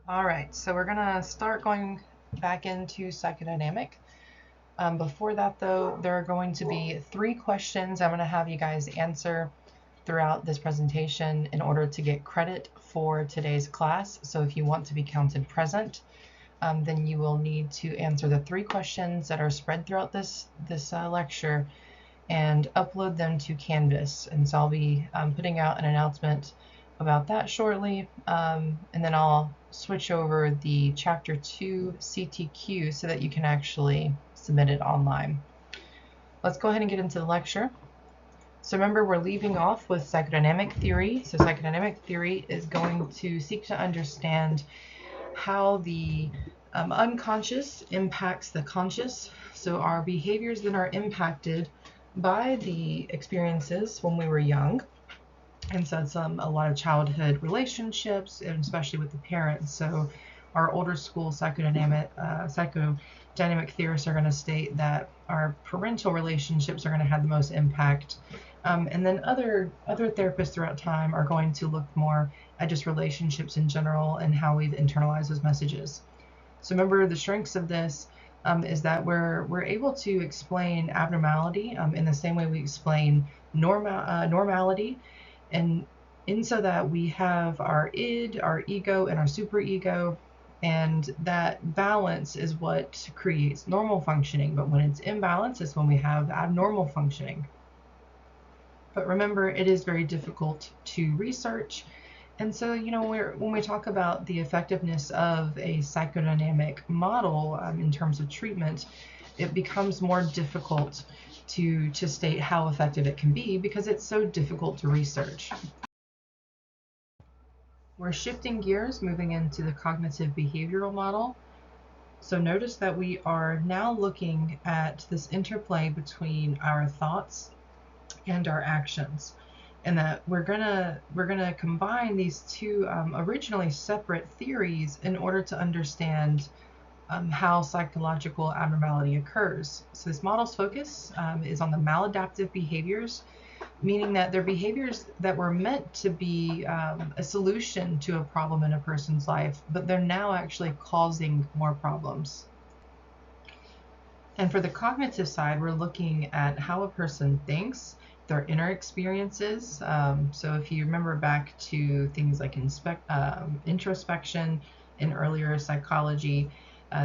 All right, so we're gonna start going back into psychodynamic. Before that, though, there are going to be 3 questions I'm gonna have you guys answer throughout this presentation in order to get credit for today's class. So if you want to be counted present, then you will need to answer the 3 questions that are spread throughout this lecture and upload them to Canvas. And so I'll be putting out an announcement about that shortly. And then I'll switch over the Chapter 2 CTQ so that you can actually submit it online. Let's go ahead and get into the lecture. So remember, we're leaving off with psychodynamic theory. So psychodynamic theory is going to seek to understand how the unconscious impacts the conscious. So our behaviors that are impacted by the experiences when we were young. And so it's a lot of childhood relationships, and especially with the parents. So our older school psychodynamic theorists are going to state that our parental relationships are going to have the most impact. And then other therapists throughout time are going to look more at just relationships in general and how we've internalized those messages. So remember, the strengths of this is that we're able to explain abnormality in the same way we explain normality, and in so that we have our id, our ego, and our superego, and that balance is what creates normal functioning. But when it's imbalanced, is when we have abnormal functioning. But remember, it is very difficult to research. And so, when we talk about the effectiveness of a psychodynamic model in terms of treatment, it becomes more difficult to state how effective it can be because it's so difficult to research. We're shifting gears, moving into the cognitive behavioral model. So notice that we are now looking at this interplay between our thoughts and our actions, and that we're gonna combine these two originally separate theories in order to understand how psychological abnormality occurs. So this model's focus is on the maladaptive behaviors, meaning that they're behaviors that were meant to be a solution to a problem in a person's life, but they're now actually causing more problems. And for the cognitive side, we're looking at how a person thinks, their inner experiences. So if you remember back to things like introspection in earlier psychology,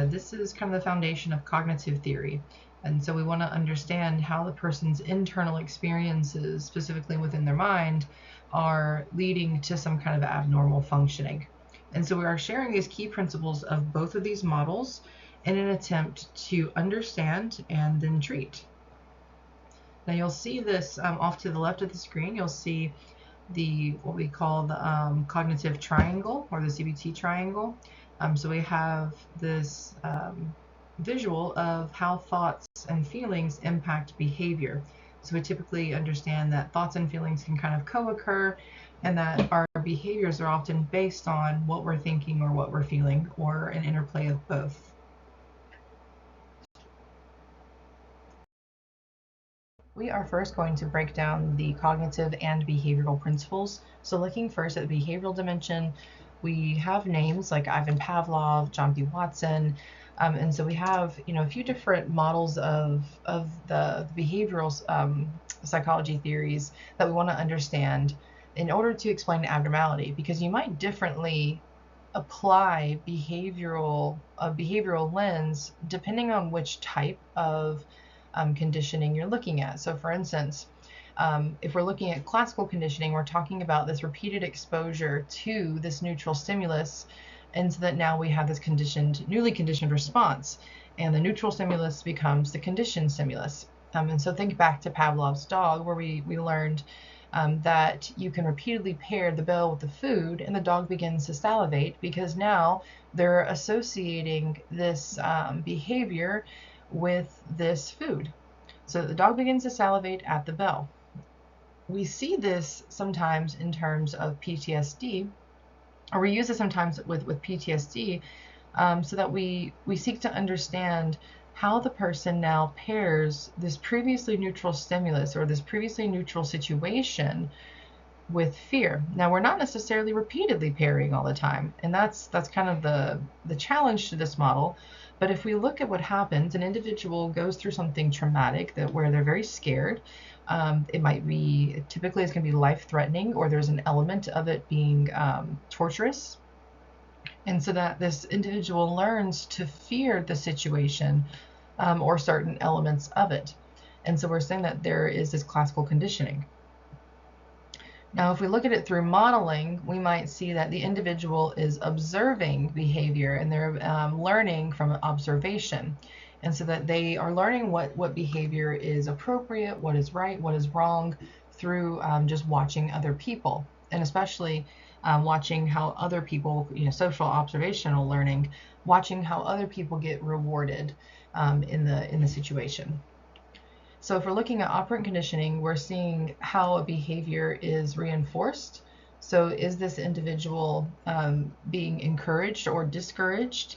this is kind of the foundation of cognitive theory. And so we want to understand how the person's internal experiences, specifically within their mind, are leading to some kind of abnormal functioning. And so we are sharing these key principles of both of these models in an attempt to understand and then treat. Now you'll see this off to the left of the screen. You'll see what we call the cognitive triangle, or the CBT triangle. So we have this visual of how thoughts and feelings impact behavior. So we typically understand that thoughts and feelings can kind of co-occur, and that our behaviors are often based on what we're thinking or what we're feeling, or an interplay of both. We are first going to break down the cognitive and behavioral principles. So looking first at the behavioral dimension, we have names like Ivan Pavlov, John B. Watson, and so we have a few different models of the behavioral psychology theories that we want to understand in order to explain abnormality, because you might differently apply behavioral lens depending on which type of conditioning you're looking at. So for instance, if we're looking at classical conditioning, we're talking about this repeated exposure to this neutral stimulus, and so that now we have this newly conditioned response, and the neutral stimulus becomes the conditioned stimulus. And so think back to Pavlov's dog, where we learned that you can repeatedly pair the bell with the food, and the dog begins to salivate because now they're associating this behavior with this food. So the dog begins to salivate at the bell. We see this sometimes in terms of PTSD, or we use it sometimes with PTSD, so that we seek to understand how the person now pairs this previously neutral stimulus or this previously neutral situation with fear. Now, we're not necessarily repeatedly parrying all the time, and that's kind of the challenge to this model. But if we look at what happens, an individual goes through something traumatic where they're very scared. It might be, typically it's going to be life-threatening, or there's an element of it being torturous. And so that this individual learns to fear the situation or certain elements of it. And so we're saying that there is this classical conditioning. Now, if we look at it through modeling, we might see that the individual is observing behavior, and they're learning from observation. And so that they are learning what behavior is appropriate, what is right, what is wrong, through just watching other people, and especially watching how other people, social observational learning, watching how other people get rewarded in the situation. So if we're looking at operant conditioning, we're seeing how a behavior is reinforced. So is this individual being encouraged or discouraged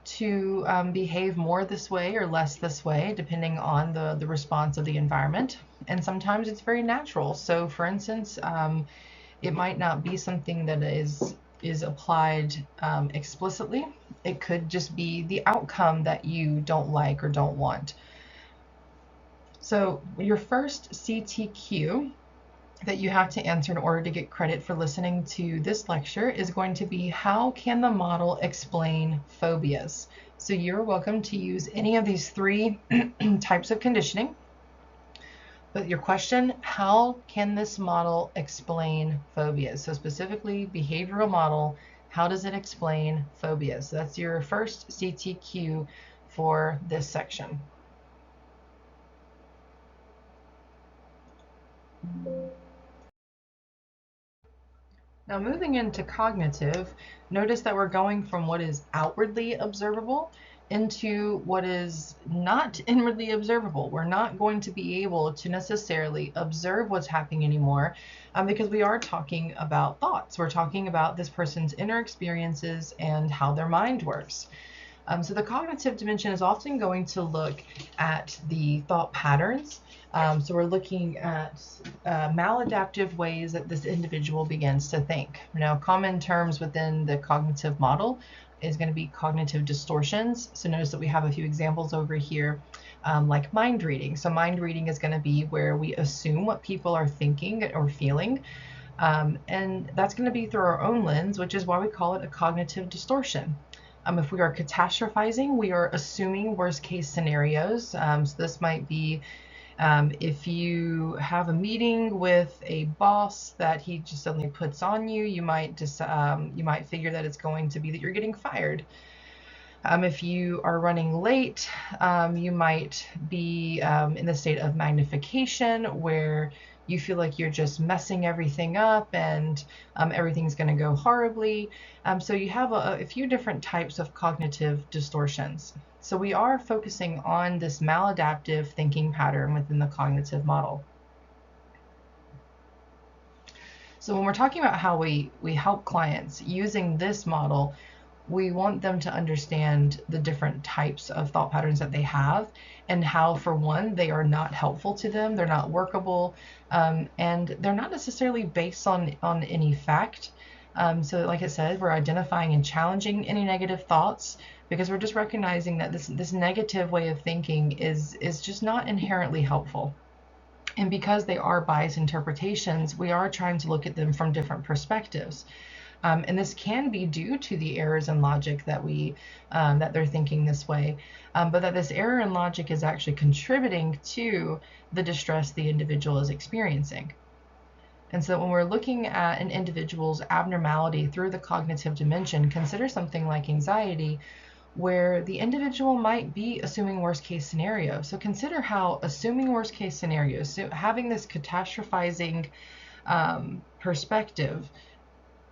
to behave more this way or less this way, depending on the response of the environment? And sometimes it's very natural. So for instance, it might not be something that is applied explicitly. It could just be the outcome that you don't like or don't want. So your first CTQ that you have to answer in order to get credit for listening to this lecture is going to be, how can the model explain phobias? So you're welcome to use any of these three types of conditioning. But your question, how can this model explain phobias? So specifically, behavioral model, how does it explain phobias? So that's your first CTQ for this section. Now moving into cognitive, notice that we're going from what is outwardly observable into what is not inwardly observable. We're not going to be able to necessarily observe what's happening anymore because we are talking about thoughts. We're talking about this person's inner experiences and how their mind works. So the cognitive dimension is often going to look at the thought patterns. So we're looking at maladaptive ways that this individual begins to think. Now, common terms within the cognitive model is going to be cognitive distortions. So notice that we have a few examples over here, like mind reading. So mind reading is going to be where we assume what people are thinking or feeling. And that's going to be through our own lens, which is why we call it a cognitive distortion. If we are catastrophizing, we are assuming worst case scenarios. So this might be if you have a meeting with a boss that he just suddenly puts on you, you might figure that it's going to be that you're getting fired. If you are running late, you might be in the state of magnification, where you feel like you're just messing everything up and everything's going to go horribly. So you have a few different types of cognitive distortions. So we are focusing on this maladaptive thinking pattern within the cognitive model. So when we're talking about how we help clients using this model, we want them to understand the different types of thought patterns that they have, and how, for one, they are not helpful to them, they're not workable, and they're not necessarily based on any fact. So like I said, we're identifying and challenging any negative thoughts, because we're just recognizing that this negative way of thinking is just not inherently helpful. And because they are biased interpretations, we are trying to look at them from different perspectives. And this can be due to the errors in logic that that they're thinking this way, but that this error in logic is actually contributing to the distress the individual is experiencing. And so when we're looking at an individual's abnormality through the cognitive dimension, consider something like anxiety, where the individual might be assuming worst case scenario. So consider how assuming worst case scenarios, so having this catastrophizing perspective,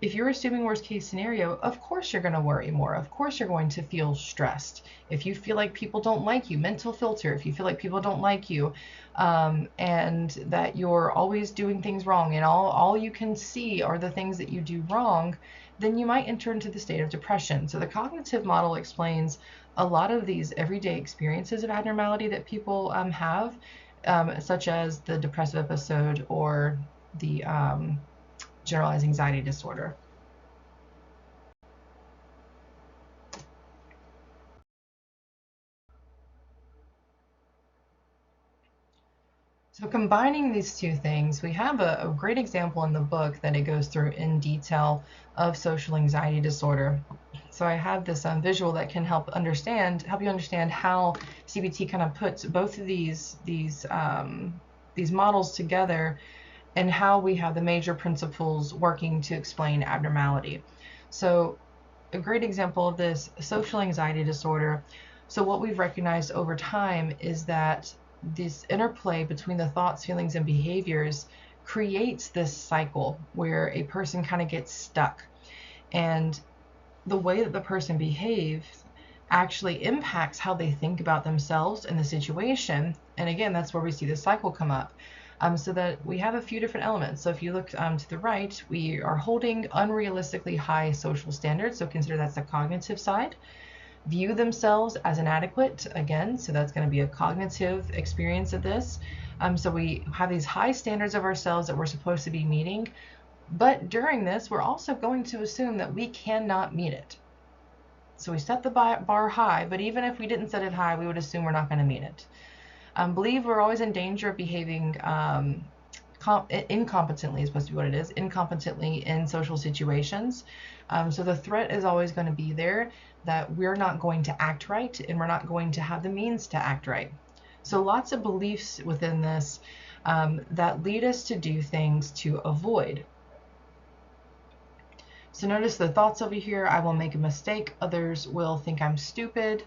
if you're assuming worst case scenario, of course you're going to worry more. Of course you're going to feel stressed. If you feel like people don't like you, mental filter, if you feel like people don't like you, and that you're always doing things wrong and all you can see are the things that you do wrong, then you might enter into the state of depression. So the cognitive model explains a lot of these everyday experiences of abnormality that people have, such as the depressive episode or the generalized anxiety disorder. So combining these two things, we have a great example in the book that it goes through in detail of social anxiety disorder. So I have this visual that can help you understand how CBT kind of puts both of these models together, and how we have the major principles working to explain abnormality. So a great example of this, social anxiety disorder. So what we've recognized over time is that this interplay between the thoughts, feelings, and behaviors creates this cycle where a person kind of gets stuck. And the way that the person behaves actually impacts how they think about themselves and the situation. And again, that's where we see the cycle come up. So that we have a few different elements. So if you look to the right, we are holding unrealistically high social standards. So consider that's the cognitive side. View themselves as inadequate, again, so that's going to be a cognitive experience of this. So we have these high standards of ourselves that we're supposed to be meeting, but during this, we're also going to assume that we cannot meet it. So we set the bar high, but even if we didn't set it high, we would assume we're not going to meet it. Believe we're always in danger of behaving incompetently, is supposed to be what it is, incompetently in social situations. So the threat is always going to be there that we're not going to act right, and we're not going to have the means to act right. So lots of beliefs within this that lead us to do things to avoid. So notice the thoughts over here: I will make a mistake, others will think I'm stupid.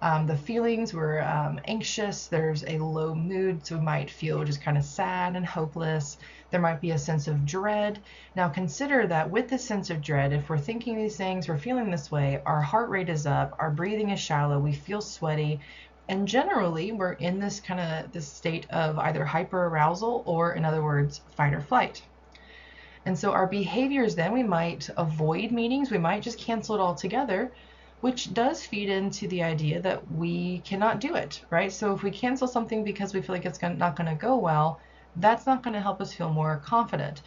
The feelings, we're anxious, there's a low mood, so we might feel just kind of sad and hopeless. There might be a sense of dread. Now consider that with this sense of dread, if we're thinking these things, we're feeling this way, our heart rate is up, our breathing is shallow, we feel sweaty, and generally we're in this state of either hyperarousal, or in other words, fight or flight. And so our behaviors then, we might avoid meetings, we might just cancel it all together, which does feed into the idea that we cannot do it, right? So if we cancel something because we feel like it's not going to go well, that's not going to help us feel more confident.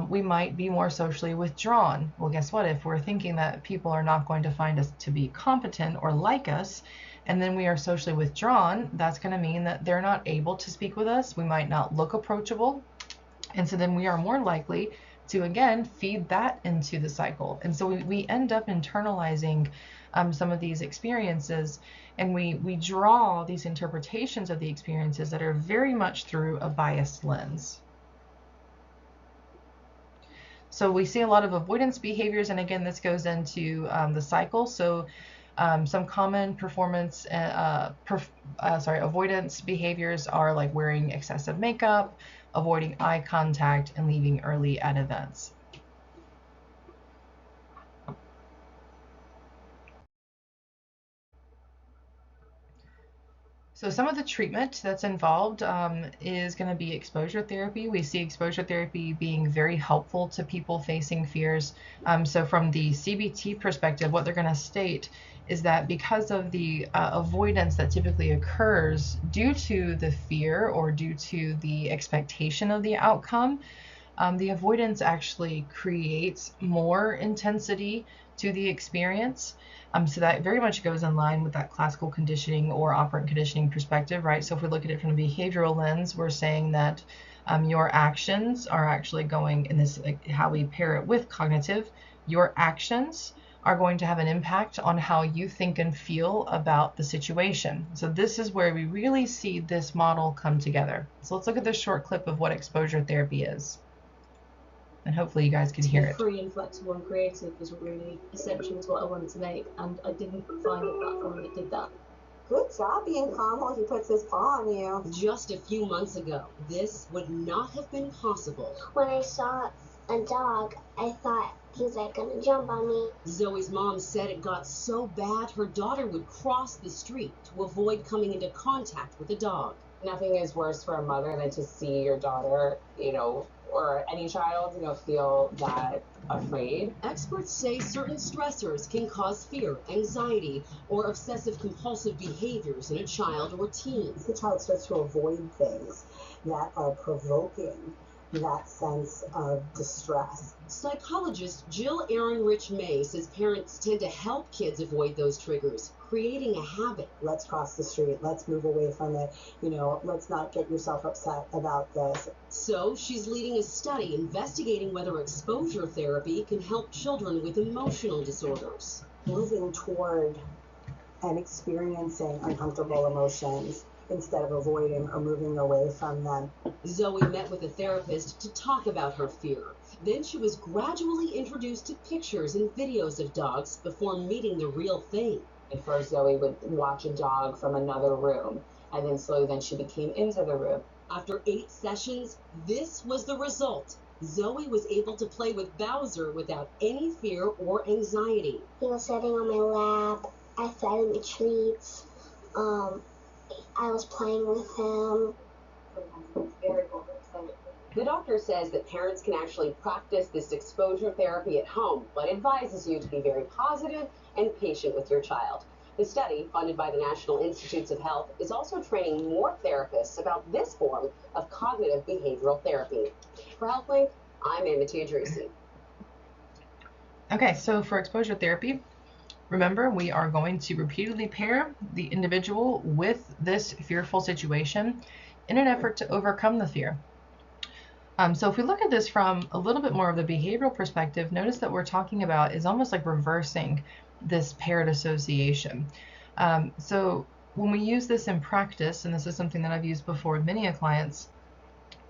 We might be more socially withdrawn. Well, guess what? If we're thinking that people are not going to find us to be competent or like us, and then we are socially withdrawn, that's going to mean that they're not able to speak with us. We might not look approachable. And so then we are more likely to, again, feed that into the cycle. And so we end up internalizing some of these experiences, and we draw these interpretations of the experiences that are very much through a biased lens. So we see a lot of avoidance behaviors, and again, this goes into the cycle. So some common avoidance behaviors are like wearing excessive makeup, avoiding eye contact, and leaving early at events. So some of the treatment that's involved is going to be exposure therapy. We see exposure therapy being very helpful to people facing fears. So from the CBT perspective, what they're going to state is that because of the avoidance that typically occurs due to the fear or due to the expectation of the outcome, the avoidance actually creates more intensity to the experience. So that very much goes in line with that classical conditioning or operant conditioning perspective, right? So if we look at it from a behavioral lens, we're saying that your actions are actually going in this, like how we pair it with cognitive, your actions are going to have an impact on how you think and feel about the situation. So this is where we really see this model come together. So let's look at this short clip of what exposure therapy is. And hopefully you guys can hear it. Free and flexible and creative was really essential to what I wanted to make, and I didn't find a platform that did that. Good job being calm while he puts his paw on you. Just a few months ago, this would not have been possible. When I saw a dog, I thought he's like gonna jump on me. Zoe's mom said it got so bad her daughter would cross the street to avoid coming into contact with the dog. Nothing is worse for a mother than to see your daughter, or any child, feel that afraid. Experts say certain stressors can cause fear, anxiety, or obsessive compulsive behaviors in a child or teen. The child starts to avoid things that are provoking that sense of distress. Psychologist Jill Aaron-Rich May says parents tend to help kids avoid those triggers, creating a habit. Let's cross the street. Let's move away from it. Let's not get yourself upset about this. So she's leading a study investigating whether exposure therapy can help children with emotional disorders. Moving toward and experiencing uncomfortable emotions instead of avoiding or moving away from them. Zoe met with a therapist to talk about her fear. Then she was gradually introduced to pictures and videos of dogs before meeting the real thing. At first, Zoe would watch a dog from another room, and then slowly then she became into the room. After 8 sessions, this was the result. Zoe was able to play with Bowser without any fear or anxiety. He was sitting on my lap. I fed him the treats. I was playing with him. Very overexcited. The doctor says that parents can actually practice this exposure therapy at home, but advises you to be very positive and patient with your child. The study, funded by the National Institutes of Health, is also training more therapists about this form of cognitive behavioral therapy. For HealthLink, I'm Amity Adrisi. Okay, so for exposure therapy, remember, we are going to repeatedly pair the individual with this fearful situation in an effort to overcome the fear. So if we look at this from a little bit more of the behavioral perspective, notice that we're talking about is almost like reversing this paired association. So when we use this in practice, and this is something that I've used before with many clients,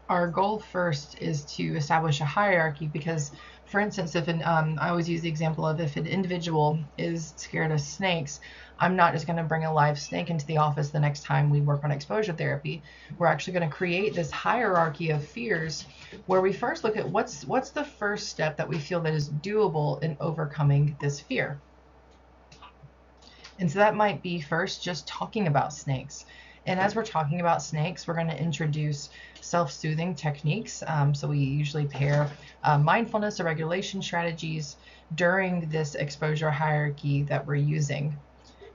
our goal first is to establish a hierarchy because, for instance, if I always use the example of if an individual is scared of snakes, I'm not just going to bring a live snake into the office the next time we work on exposure therapy. We're actually going to create this hierarchy of fears where we first look at what's the first step that we feel that is doable in overcoming this fear. And so that might be first just talking about snakes. And as we're talking about snakes, we're going to introduce self-soothing techniques. So we usually pair mindfulness or regulation strategies during this exposure hierarchy that we're using.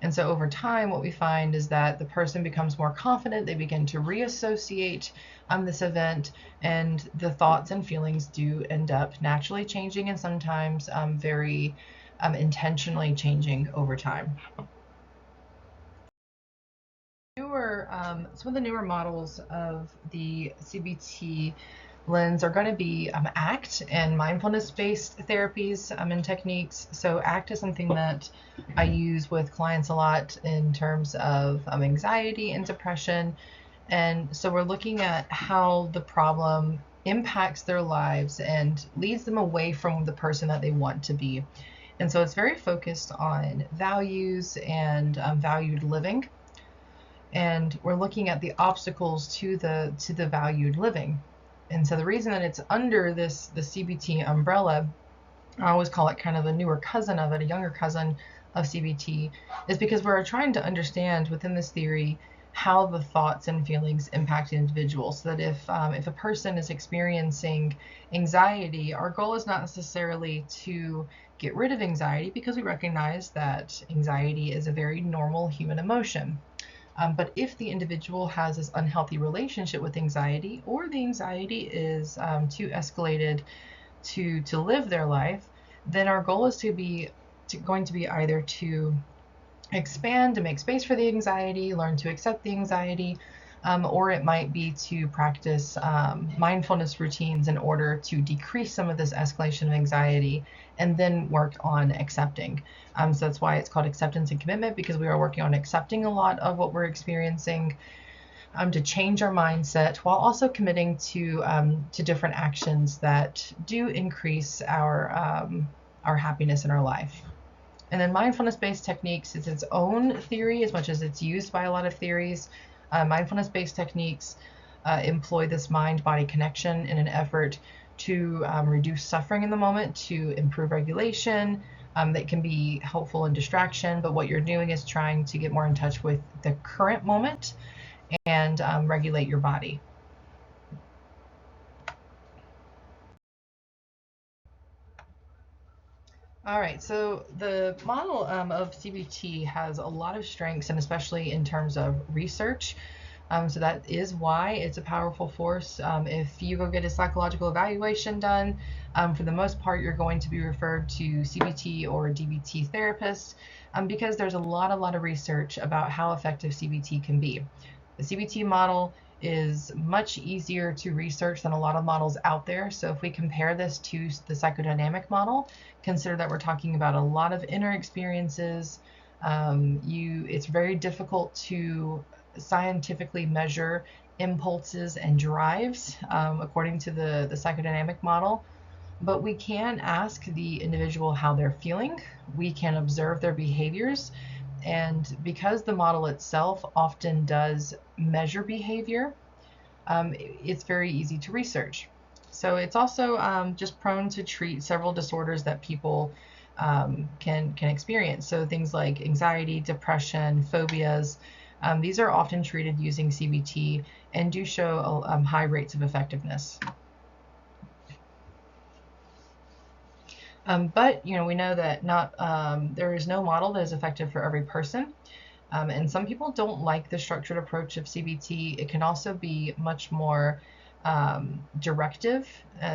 And so over time, what we find is that the person becomes more confident. They begin to reassociate this event, and the thoughts and feelings do end up naturally changing and sometimes very intentionally changing over time. Some of the newer models of the CBT lens are going to be ACT and mindfulness-based therapies and techniques. So ACT is something that I use with clients a lot in terms of anxiety and depression. And so we're looking at how the problem impacts their lives and leads them away from the person that they want to be. And so it's very focused on values and valued living. And we're looking at the obstacles to the valued living. And so the reason that it's under the CBT umbrella, I always call it kind of a newer cousin of it, a younger cousin of CBT, is because we're trying to understand within this theory how the thoughts and feelings impact individuals. So that if a person is experiencing anxiety, our goal is not necessarily to get rid of anxiety, because we recognize that anxiety is a very normal human emotion. But if the individual has this unhealthy relationship with anxiety, or the anxiety is too escalated to live their life, then our goal is going to be either to expand, to make space for the anxiety, learn to accept the anxiety, or it might be to practice mindfulness routines in order to decrease some of this escalation of anxiety, and then work on accepting. So that's why it's called acceptance and commitment, because we are working on accepting a lot of what we're experiencing, to change our mindset while also committing to different actions that do increase our happiness in our life. And then mindfulness-based techniques is its own theory as much as it's used by a lot of theories. Mindfulness-based techniques employ this mind-body connection in an effort to reduce suffering in the moment, to improve regulation. That can be helpful in distraction, but what you're doing is trying to get more in touch with the current moment and regulate your body. All right, so the model of CBT has a lot of strengths, and especially in terms of research. So that is why it's a powerful force. If you go get a psychological evaluation done, for the most part, you're going to be referred to CBT or DBT therapist, because there's a lot of research about how effective CBT can be. The CBT model is much easier to research than a lot of models out there. So if we compare this to the psychodynamic model, consider that we're talking about a lot of inner experiences. It's very difficult to scientifically measure impulses and drives, according to the psychodynamic model. But we can ask the individual how they're feeling. We can observe their behaviors. And because the model itself often does measure behavior, it's very easy to research. So it's also just prone to treat several disorders that people can experience. So things like anxiety, depression, phobias, these are often treated using CBT and do show high rates of effectiveness. But we know that there is no model that is effective for every person. And some people don't like the structured approach of CBT. It can also be much more directive.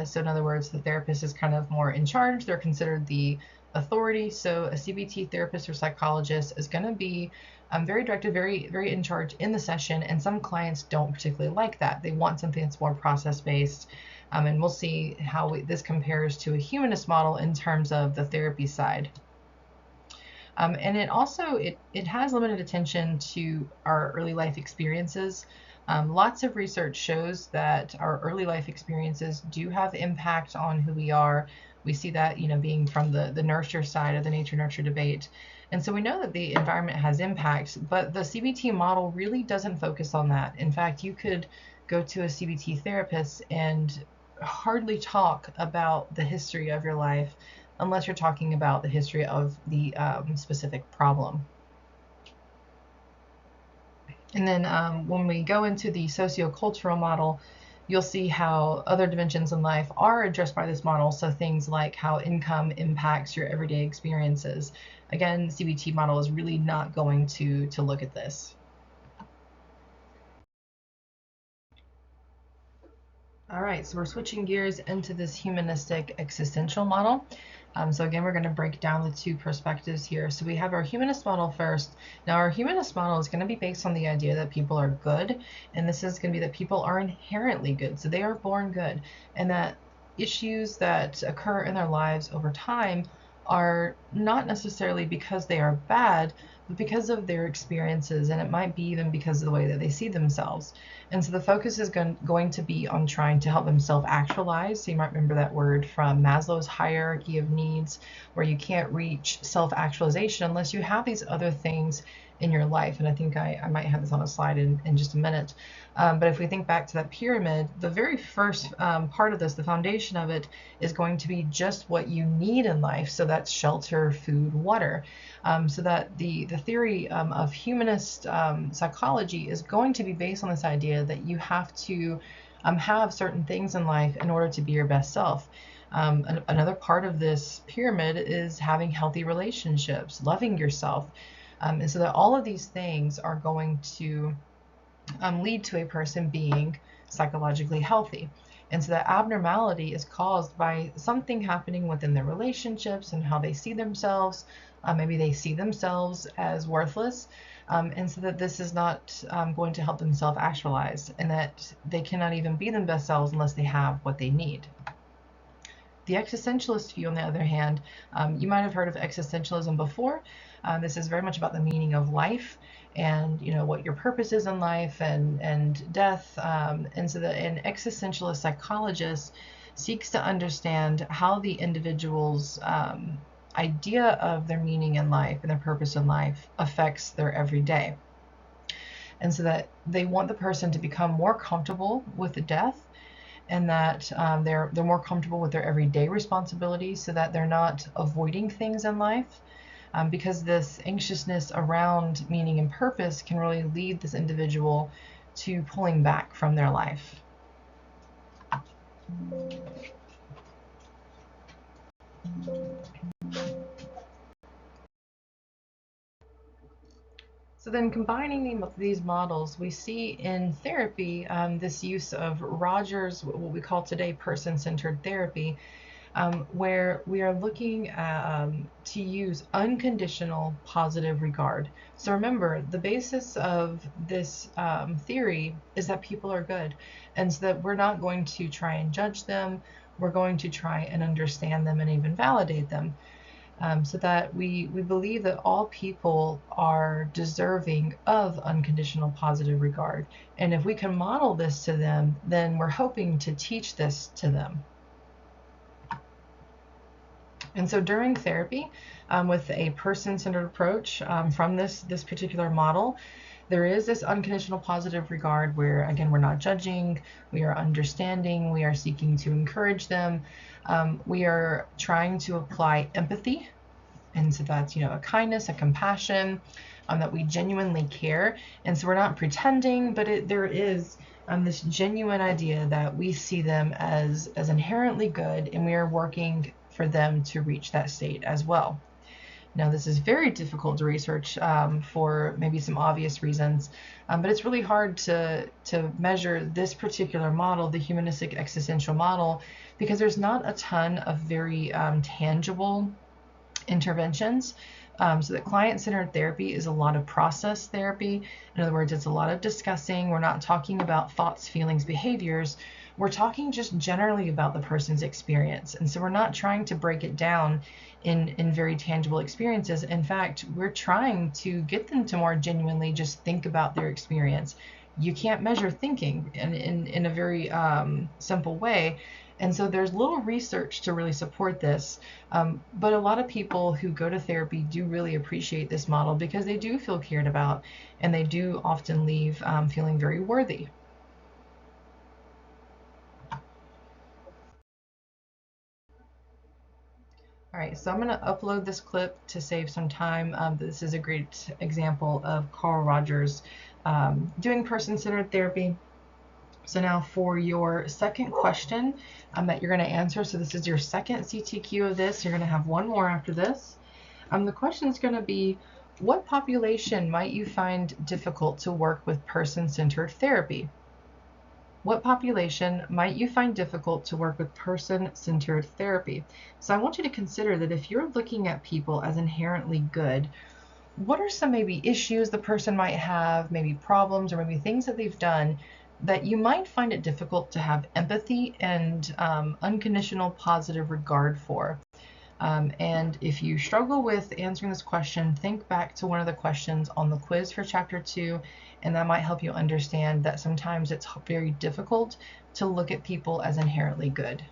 So in other words, the therapist is kind of more in charge. They're considered the authority. So a CBT therapist or psychologist is going to be very directive, very in charge in the session. And some clients don't particularly like that. They want something that's more process-based. And we'll see how this compares to a humanist model in terms of the therapy side. And it also, it has limited attention to our early life experiences. Lots of research shows that our early life experiences do have impact on who we are. We see that, being from the nurture side of the nature-nurture debate. And so we know that the environment has impact, but the CBT model really doesn't focus on that. In fact, you could go to a CBT therapist and hardly talk about the history of your life unless you're talking about the history of the specific problem. And then when we go into the sociocultural model, you'll see how other dimensions in life are addressed by this model. So things like how income impacts your everyday experiences. Again, the CBT model is really not going to look at this. All right, so we're switching gears into this humanistic existential model. So again, we're going to break down the two perspectives here. So we have our humanist model first. Now, our humanist model is going to be based on the idea that people are good, and this is going to be that people are inherently good. So they are born good, and that issues that occur in their lives over time are not necessarily because they are bad, but because of their experiences, and it might be even because of the way that they see themselves. And so the focus is going to be on trying to help them self-actualize. So you might remember that word from Maslow's hierarchy of needs, where you can't reach self-actualization unless you have these other things in your life. And I think I might have this on a slide in just a minute. But if we think back to that pyramid, the very first part of this, the foundation of it, is going to be just what you need in life. So that's shelter, food, water. So that the theory of humanist psychology is going to be based on this idea that you have to have certain things in life in order to be your best self. Another part of this pyramid is having healthy relationships, loving yourself. And so that all of these things are going to lead to a person being psychologically healthy. And so that abnormality is caused by something happening within their relationships and how they see themselves. Maybe they see themselves as worthless. And so that this is not going to help them self-actualize, and that they cannot even be their best selves unless they have what they need. The existentialist view, on the other hand, you might have heard of existentialism before. This is very much about the meaning of life and what your purpose is in life and death. And so an existentialist psychologist seeks to understand how the individual's idea of their meaning in life and their purpose in life affects their everyday. And so that they want the person to become more comfortable with death, and that they're more comfortable with their everyday responsibilities, so that they're not avoiding things in life, because this anxiousness around meaning and purpose can really lead this individual to pulling back from their life. So So then combining these models, we see in therapy this use of Rogers, what we call today person-centered therapy, where we are looking to use unconditional positive regard. So remember, the basis of this theory is that people are good, and so that we're not going to try and judge them, we're going to try and understand them and even validate them. So that we believe that all people are deserving of unconditional positive regard. And if we can model this to them, then we're hoping to teach this to them. And so during therapy, with a person-centered approach from this particular model, there is this unconditional positive regard where, again, we're not judging, we are understanding, we are seeking to encourage them, we are trying to apply empathy. And so that's, a kindness, a compassion, that we genuinely care. And so we're not pretending, but there is this genuine idea that we see them as inherently good, and we are working for them to reach that state as well. Now, this is very difficult to research for maybe some obvious reasons, but it's really hard to measure this particular model, the humanistic existential model, because there's not a ton of very tangible interventions. So that client-centered therapy is a lot of process therapy. In other words, it's a lot of discussing. We're not talking about thoughts, feelings, behaviors. We're talking just generally about the person's experience. And so we're not trying to break it down in very tangible experiences. In fact, we're trying to get them to more genuinely just think about their experience. You can't measure thinking in a very simple way. And so there's little research to really support this, but a lot of people who go to therapy do really appreciate this model because they do feel cared about, and they do often leave feeling very worthy. All right, so I'm going to upload this clip to save some time. This is a great example of Carl Rogers doing person-centered therapy. So now for your second question that you're going to answer, so this is your second CTQ of this, you're going to have one more after this. The question is going to be, what population might you find difficult to work with person-centered therapy? What population might you find difficult to work with person-centered therapy? So I want you to consider that if you're looking at people as inherently good, what are some maybe issues the person might have, maybe problems, or maybe things that they've done that you might find it difficult to have empathy and unconditional positive regard for? And if you struggle with answering this question, think back to one of the questions on the quiz for Chapter 2, and that might help you understand that sometimes it's very difficult to look at people as inherently good.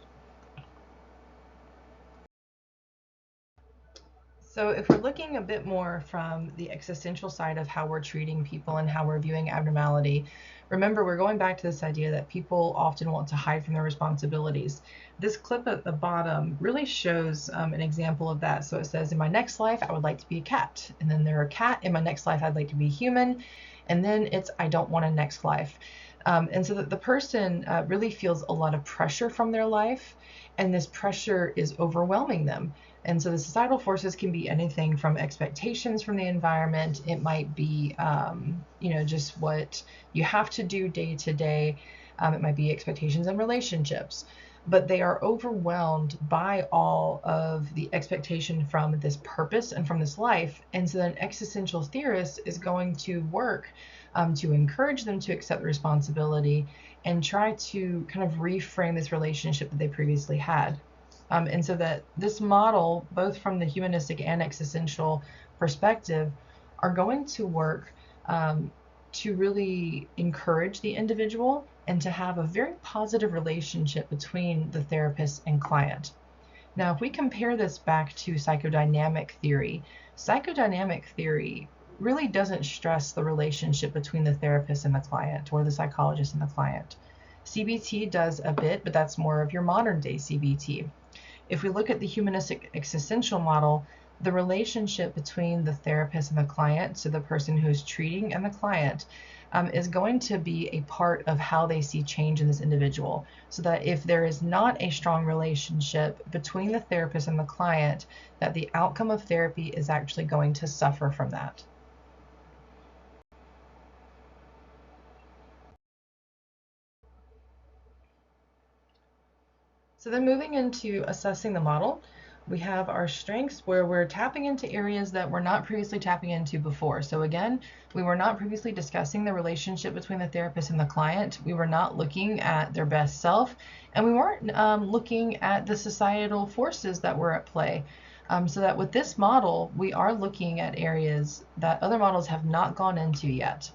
So if we're looking a bit more from the existential side of how we're treating people and how we're viewing abnormality, remember, we're going back to this idea that people often want to hide from their responsibilities. This clip at the bottom really shows an example of that. So it says, in my next life, I would like to be a cat. And then they're a cat. In my next life, I'd like to be human. And then it's, I don't want a next life. And so that the person really feels a lot of pressure from their life, and this pressure is overwhelming them. And so the societal forces can be anything from expectations from the environment. It might be, just what you have to do day to day. It might be expectations in relationships, but they are overwhelmed by all of the expectation from this purpose and from this life. And so then an existential theorist is going to work to encourage them to accept the responsibility and try to kind of reframe this relationship that they previously had. And so that this model, both from the humanistic and existential perspective, are going to work to really encourage the individual and to have a very positive relationship between the therapist and client. Now, if we compare this back to psychodynamic theory really doesn't stress the relationship between the therapist and the client, or the psychologist and the client. CBT does a bit, but that's more of your modern day CBT. If we look at the humanistic existential model, the relationship between the therapist and the client, so the person who's treating and the client, is going to be a part of how they see change in this individual. So that if there is not a strong relationship between the therapist and the client, that the outcome of therapy is actually going to suffer from that. So then moving into assessing the model, we have our strengths where we're tapping into areas that we're not previously tapping into before. So again, we were not previously discussing the relationship between the therapist and the client. We were not looking at their best self, and we weren't looking at the societal forces that were at play. So that with this model, we are looking at areas that other models have not gone into yet.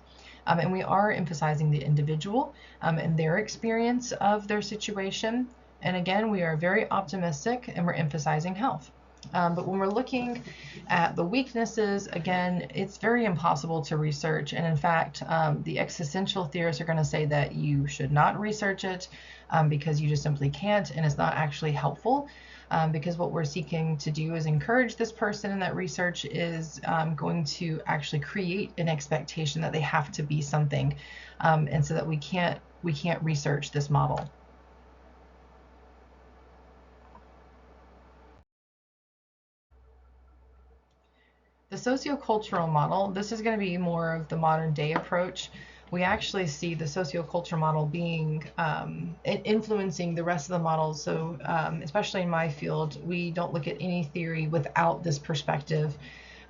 And we are emphasizing the individual and their experience of their situation. And again, we are very optimistic and we're emphasizing health. But when we're looking at the weaknesses, again, it's very impossible to research. And in fact, the existential theorists are going to say that you should not research it because you just simply can't, and it's not actually helpful. Because what we're seeking to do is encourage this person, and that research is going to actually create an expectation that they have to be something, and so that we can't research this model. The sociocultural model, this is going to be more of the modern day approach. We actually see the sociocultural model being influencing the rest of the models. So especially in my field, we don't look at any theory without this perspective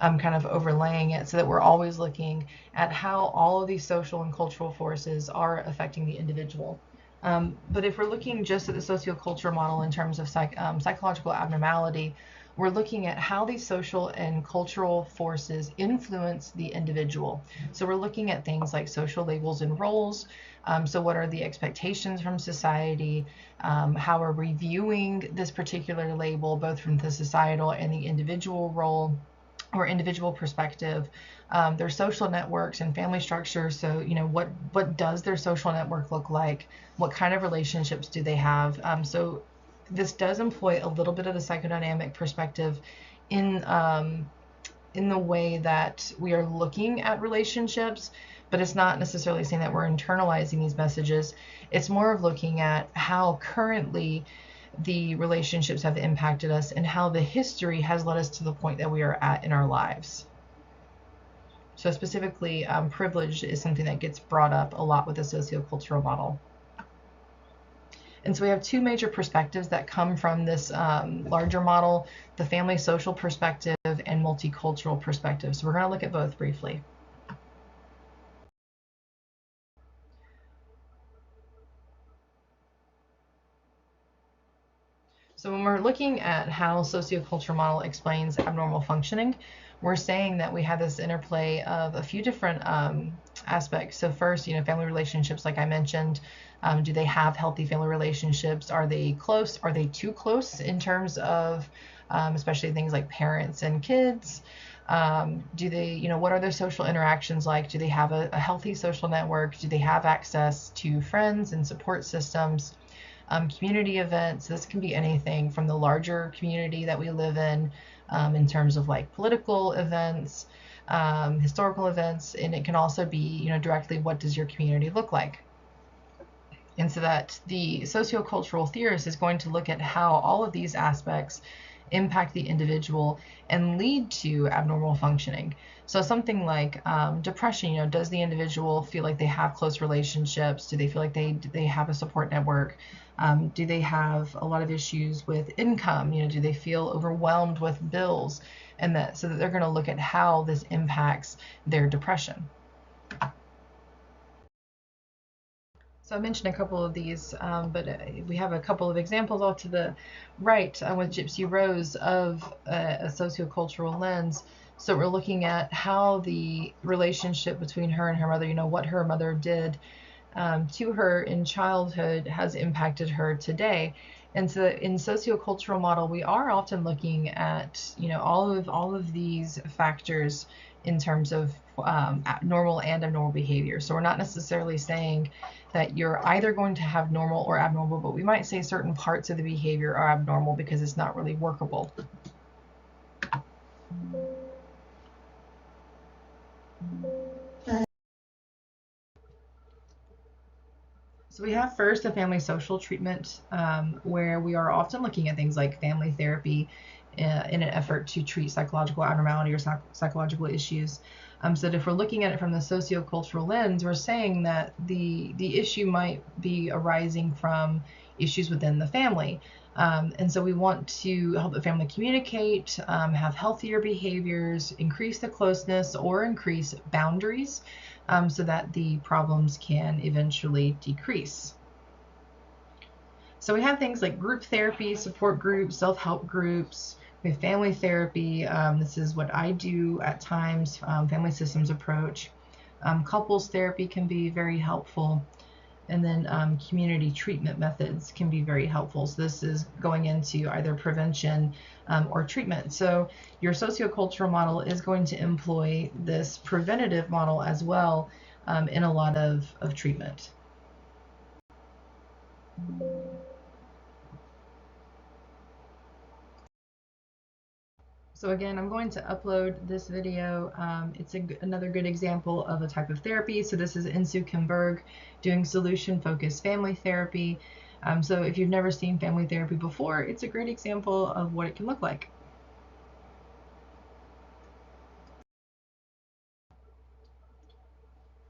kind of overlaying it, so that we're always looking at how all of these social and cultural forces are affecting the individual. But if we're looking just at the sociocultural model in terms of psychological abnormality, we're looking at how these social and cultural forces influence the individual. So we're looking at things like social labels and roles. So what are the expectations from society? How are we viewing this particular label, both from the societal and the individual role or individual perspective? Their social networks and family structure. So, you know, what does their social network look like? What kind of relationships do they have? So this does employ a little bit of the psychodynamic perspective in the way that we are looking at relationships, but it's not necessarily saying that we're internalizing these messages. It's more of looking at how currently the relationships have impacted us and how the history has led us to the point that we are at in our lives. So specifically, privilege is something that gets brought up a lot with the sociocultural model. And so we have two major perspectives that come from this larger model: the family social perspective and multicultural perspective. So we're going to look at both briefly. So when we're looking at how sociocultural model explains abnormal functioning, we're saying that we have this interplay of a few different aspects. So first, you know, family relationships, like I mentioned. Do they have healthy family relationships? Are they close? Are they too close in terms of especially things like parents and kids? Do they, you know, what are their social interactions like? Do they have a healthy social network? Do they have access to friends and support systems? Community events, this can be anything from the larger community that we live in terms of like political events, historical events, and it can also be, you know, directly, what does your community look like? And so that the sociocultural theorist is going to look at how all of these aspects impact the individual and lead to abnormal functioning. So something like depression, you know, does the individual feel like they have close relationships? Do they feel like they have a support network? Do they have a lot of issues with income? You know, do they feel overwhelmed with bills? And that, so that they're going to look at how this impacts their depression. So I mentioned a couple of these, but we have a couple of examples all to the right with Gypsy Rose of a sociocultural lens. So we're looking at how the relationship between her and her mother, you know, what her mother did to her in childhood has impacted her today. And so in sociocultural model, we are often looking at, you know, all of these factors in terms of normal and abnormal behavior. So we're not necessarily saying that you're either going to have normal or abnormal, but we might say certain parts of the behavior are abnormal because it's not really workable. So we have first the family social treatment, where we are often looking at things like family therapy in an effort to treat psychological abnormality or psychological issues. So that if we're looking at it from the sociocultural lens, we're saying that the issue might be arising from, issues within the family. And so we want to help the family communicate, have healthier behaviors, increase the closeness, or increase boundaries, so that the problems can eventually decrease. So we have things like group therapy, support groups, self-help groups. We have family therapy. This is what I do at times, family systems approach. Couples therapy can be very helpful. And then community treatment methods can be very helpful. So this is going into either prevention or treatment. So your sociocultural model is going to employ this preventative model as well in a lot of treatment. So again, I'm going to upload this video. It's another good example of a type of therapy. So this is Insoo Kim Berg doing solution-focused family therapy. So if you've never seen family therapy before, it's a great example of what it can look like.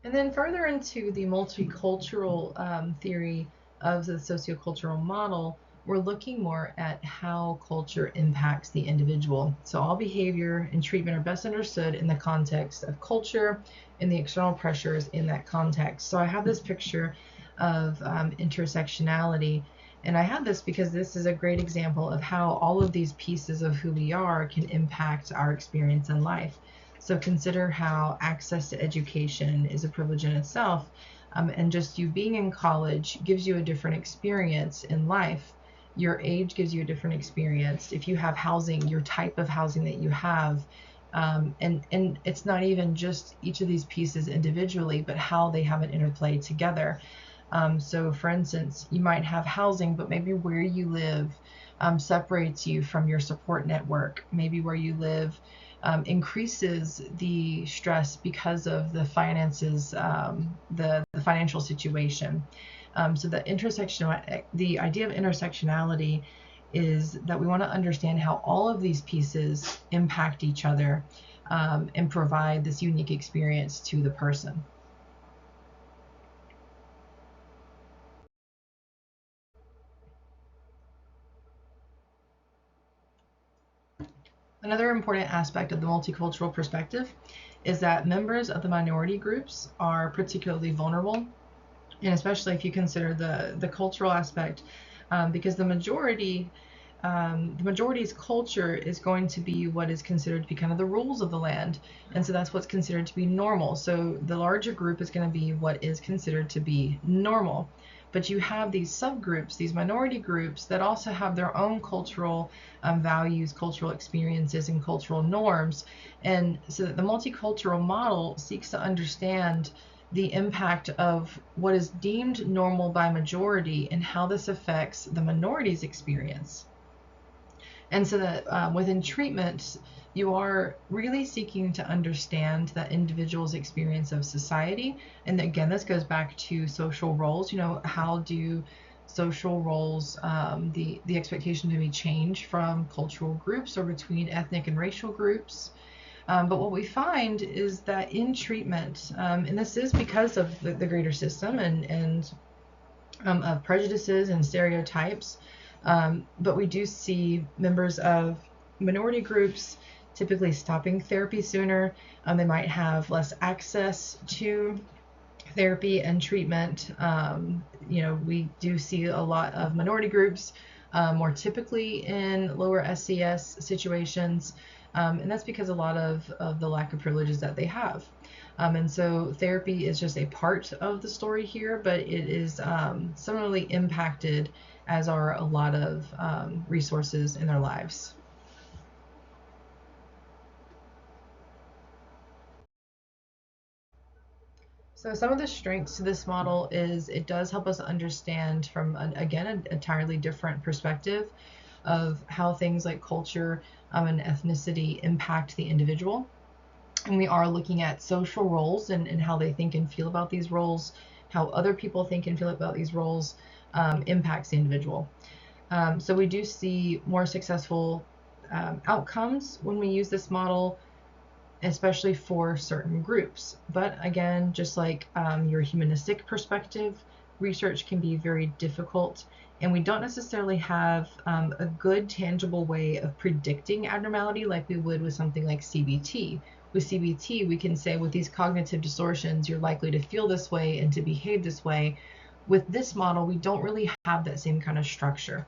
And then further into the multicultural theory of the sociocultural model, we're looking more at how culture impacts the individual. So all behavior and treatment are best understood in the context of culture and the external pressures in that context. So I have this picture of intersectionality, and I have this because this is a great example of how all of these pieces of who we are can impact our experience in life. So consider how access to education is a privilege in itself, and just you being in college gives you a different experience in life. Your age gives you a different experience. If you have housing, your type of housing that you have, and it's not even just each of these pieces individually, but how they have an interplay together. So for instance, you might have housing, but maybe where you live separates you from your support network. Maybe where you live increases the stress because of the finances, the financial situation. So the idea of intersectionality is that we want to understand how all of these pieces impact each other and provide this unique experience to the person. Another important aspect of the multicultural perspective is that members of the minority groups are particularly vulnerable, and especially if you consider the cultural aspect, because the majority's culture is going to be what is considered to be kind of the rules of the land, and so that's what's considered to be normal. So the larger group is going to be what is considered to be normal. But you have these subgroups, these minority groups that also have their own cultural values, cultural experiences, and cultural norms. And so the multicultural model seeks to understand the impact of what is deemed normal by majority and how this affects the minority's experience. And so that within treatment, you are really seeking to understand that individual's experience of society. And again, this goes back to social roles. You know, how do social roles, the expectation to be changed from cultural groups or between ethnic and racial groups? But what we find is that in treatment, and this is because of the greater system and of prejudices and stereotypes, but we do see members of minority groups typically stopping therapy sooner. They might have less access to therapy and treatment. You know, we do see a lot of minority groups more typically in lower SES situations, and that's because a lot of the lack of privileges that they have. And so therapy is just a part of the story here, but it is similarly impacted, as are a lot of resources in their lives. So some of the strengths to this model is it does help us understand from, again, an entirely different perspective of how things like culture and ethnicity impact the individual. And we are looking at social roles and how they think and feel about these roles, how other people think and feel about these roles impacts the individual. So we do see more successful outcomes when we use this model, especially for certain groups. But again, just like your humanistic perspective, research can be very difficult, and we don't necessarily have a good tangible way of predicting abnormality like we would with something like CBT. With CBT, we can say with these cognitive distortions, you're likely to feel this way and to behave this way. With this model, we don't really have that same kind of structure.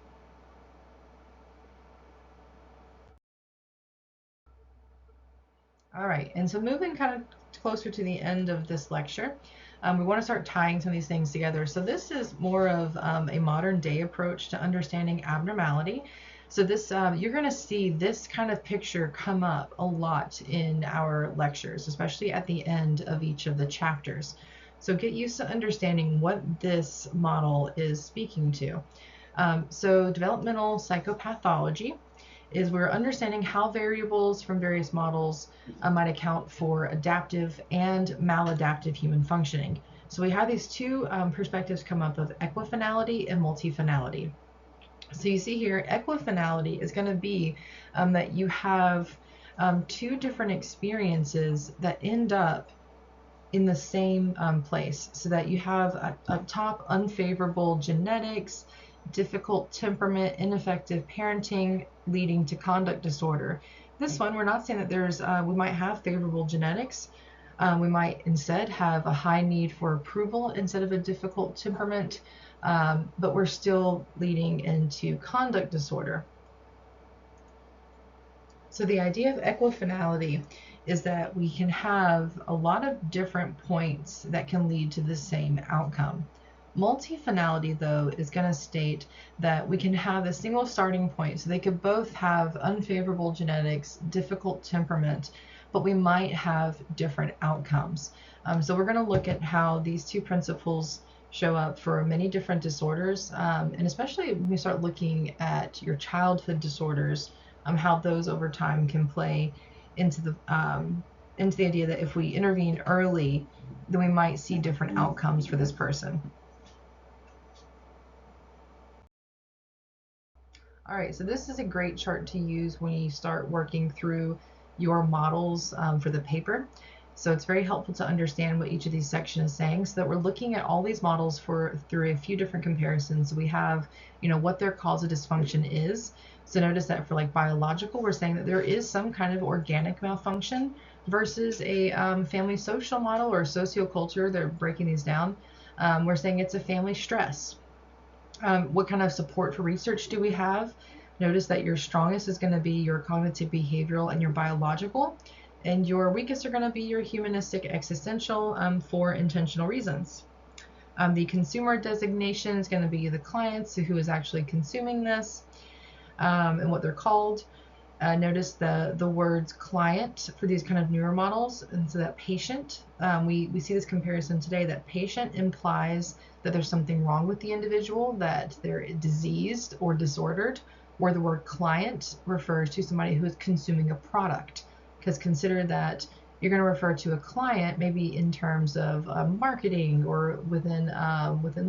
All right, and so moving kind of closer to the end of this lecture, we want to start tying some of these things together. So this is more of a modern day approach to understanding abnormality. So this, you're going to see this kind of picture come up a lot in our lectures, especially at the end of each of the chapters. So get used to understanding what this model is speaking to. So developmental psychopathology is we're understanding how variables from various models might account for adaptive and maladaptive human functioning. So we have these two perspectives come up of equifinality and multifinality. So you see here, equifinality is going to be that you have two different experiences that end up in the same place, so that you have up top unfavorable genetics, difficult temperament, ineffective parenting leading to conduct disorder. This one, we're not saying that there's, we might have favorable genetics. We might instead have a high need for approval instead of a difficult temperament, but we're still leading into conduct disorder. So the idea of equifinality is that we can have a lot of different points that can lead to the same outcome. Multifinality, though, is going to state that we can have a single starting point. So they could both have unfavorable genetics, difficult temperament, but we might have different outcomes. So we're going to look at how these two principles show up for many different disorders, and especially when we start looking at your childhood disorders, how those over time can play into the idea that if we intervene early, then we might see different outcomes for this person. All right, so this is a great chart to use when you start working through your models for the paper. So it's very helpful to understand what each of these sections is saying, so that we're looking at all these models through a few different comparisons. We have, what their cause of dysfunction is. So notice that for like biological, we're saying that there is some kind of organic malfunction versus a family social model or socioculture. They're breaking these down. We're saying it's a family stress. What kind of support for research do we have? Notice that your strongest is going to be your cognitive behavioral and your biological, and your weakest are going to be your humanistic existential for intentional reasons. The consumer designation is going to be the clients who is actually consuming this and what they're called. Notice the words client for these kind of newer models, and so that patient, we see this comparison today, that patient implies that there's something wrong with the individual, that they're diseased or disordered, where the word client refers to somebody who is consuming a product. Because consider that you're going to refer to a client maybe in terms of marketing or within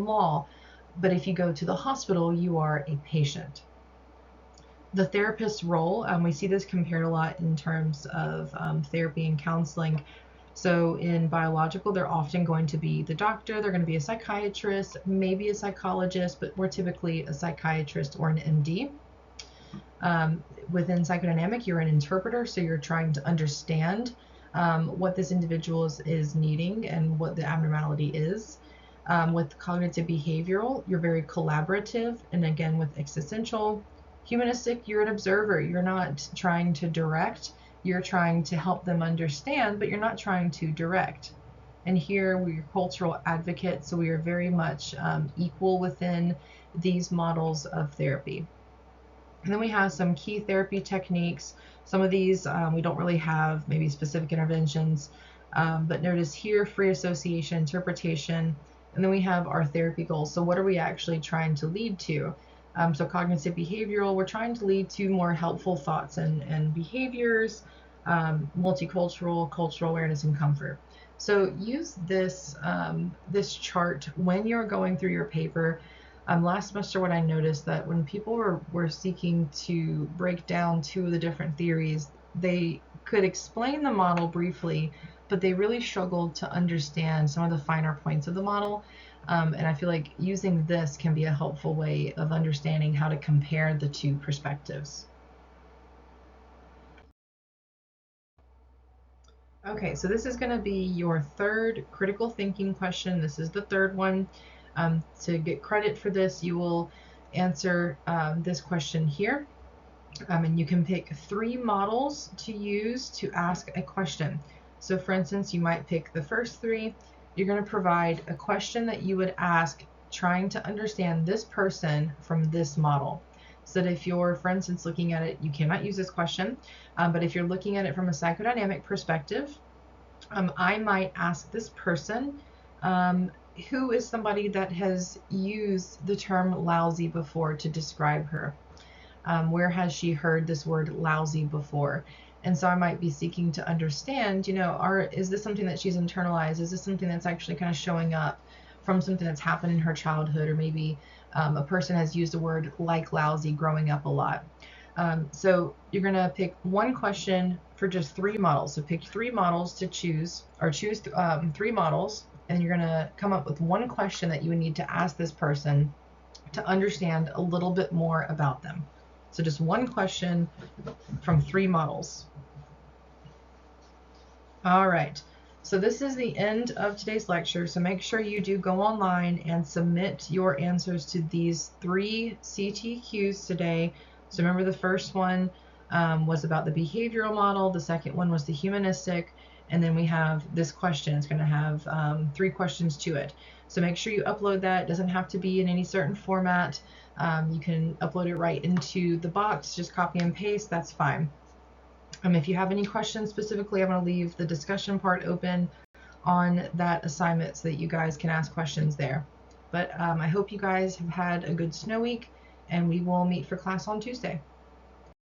law, but if you go to the hospital, you are a patient. The therapist's role, we see this compared a lot in terms of therapy and counseling. So in biological, they're often going to be the doctor, they're going to be a psychiatrist, maybe a psychologist, but more typically a psychiatrist or an MD. Within psychodynamic, you're an interpreter, so you're trying to understand what this individual is needing and what the abnormality is. With cognitive behavioral, you're very collaborative, and again with existential. Humanistic, you're an observer. You're not trying to direct. You're trying to help them understand, but you're not trying to direct. And here we're cultural advocates, so we are very much equal within these models of therapy. And then we have some key therapy techniques. Some of these we don't really have maybe specific interventions, but notice here free association, interpretation, and then we have our therapy goals. So what are we actually trying to lead to? So cognitive behavioral, we're trying to lead to more helpful thoughts and behaviors, multicultural, cultural awareness, and comfort. So use this, this chart when you're going through your paper. Last semester, what I noticed that when people were seeking to break down two of the different theories, they could explain the model briefly, but they really struggled to understand some of the finer points of the model. And I feel like using this can be a helpful way of understanding how to compare the two perspectives. Okay, so this is going to be your third critical thinking question. This is the third one. To get credit for this, you will answer this question here. And you can pick 3 models to use to ask a question. So for instance, you might pick the first 3. You're going to provide a question that you would ask trying to understand this person from this model. So that if you're, for instance, looking at it, you cannot use this question, but if you're looking at it from a psychodynamic perspective, I might ask this person, who is somebody that has used the term lousy before to describe her? Where has she heard this word lousy before? And so I might be seeking to understand, is this something that she's internalized? Is this something that's actually kind of showing up from something that's happened in her childhood? Or maybe a person has used the word like lousy growing up a lot. So you're going to pick one question for just 3 models. So pick 3 models to choose, or choose 3 models, and you're going to come up with one question that you would need to ask this person to understand a little bit more about them. So just one question from 3 models. All right, so this is the end of today's lecture. So make sure you do go online and submit your answers to these 3 CTQs today. So remember, the first one was about the behavioral model. The second one was the humanistic. And then we have this question. It's going to have 3 questions to it. So make sure you upload that. It doesn't have to be in any certain format. You can upload it right into the box. Just copy and paste. That's fine. If you have any questions specifically, I'm going to leave the discussion part open on that assignment so that you guys can ask questions there. But I hope you guys have had a good snow week, and we will meet for class on Tuesday.